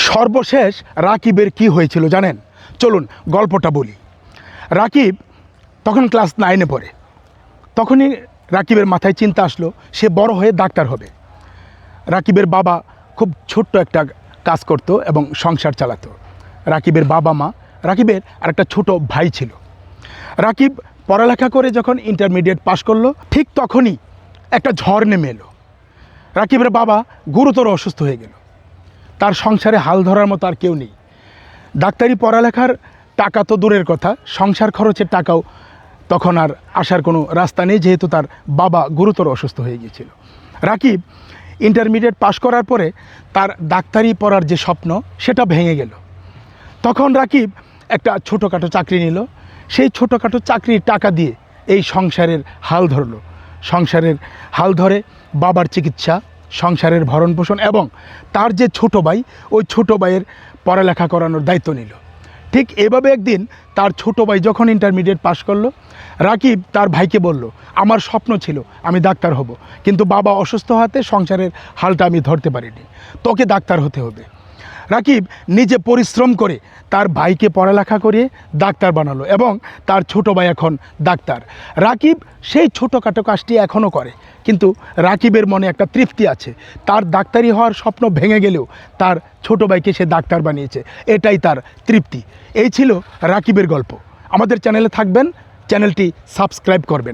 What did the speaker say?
সর্বশেষ রাকিবের কি হয়েছিল জানেন? চলুন গল্পটা বলি। রাকিব তখন ক্লাস 9-এ পড়ে। তখনই রাকিবের মাথায় চিন্তা আসলো সে বড় হয়ে ডাক্তার হবে। রাকিবের বাবা খুব ছোট্ট একটা কাজ করত এবং সংসার চালাতো। রাকিবের বাবা মা, রাকিবের আরেকটা ছোট ভাই ছিল। রাকিব পড়ালেখা করে যখন ইন্টারমিডিয়েট পাশ করলো, ঠিক তখনই একটা ঝড় নেমে এলো। রাকিবের বাবা গুরুতর অসুস্থ হয়ে গেল। তার সংসারে হাল ধরার মতো আর কেউ নেই। ডাক্তারি পড়ালেখার টাকা তো দূরের কথা, সংসার খরচের টাকাও তখন আর আসার কোনো রাস্তা নেই, যেহেতু তার বাবা গুরুতর অসুস্থ হয়ে গিয়েছিল। রাকিব ইন্টারমিডিয়েট পাশ করার পরে তার ডাক্তারি পড়ার যে স্বপ্ন সেটা ভেঙে গেল। তখন রাকিব একটা ছোটোখাটো চাকরি নিল। সেই ছোটোখাটো চাকরির টাকা দিয়ে এই সংসারের হাল ধরলো। সংসারের হাল ধরে বাবার চিকিৎসা, সংসারের ভরণ পোষণ এবং তার যে ছোটো ভাই, ওই ছোটো ভাইয়ের পড়ালেখা করানোর দায়িত্ব নিল। ঠিক এভাবে একদিন তার ছোটো ভাই যখন ইন্টারমিডিয়েট পাশ করলো, রাকিব তার ভাইকে বলল, আমার স্বপ্ন ছিল আমি ডাক্তার হব, কিন্তু বাবা অসুস্থ হওয়াতে সংসারের হালটা আমি ধরতে পারিনি, তোকে ডাক্তার হতে হবে। রাকিব নিজে পরিশ্রম করে তার ভাইকে পড়ালেখা করিয়ে ডাক্তার বানালো এবং তার ছোট ভাই এখন ডাক্তার। রাকিব সেই ছোটোখাটো কাজটি এখনও করে, কিন্তু রাকিবের মনে একটা তৃপ্তি আছে। তার ডাক্তারি হওয়ার স্বপ্ন ভেঙে গেলেও তার ছোট ভাইকে সে ডাক্তার বানিয়েছে, এটাই তার তৃপ্তি। এই ছিল রাকিবের গল্প। আমাদের চ্যানেলে থাকবেন, চ্যানেলটি সাবস্ক্রাইব করবেন।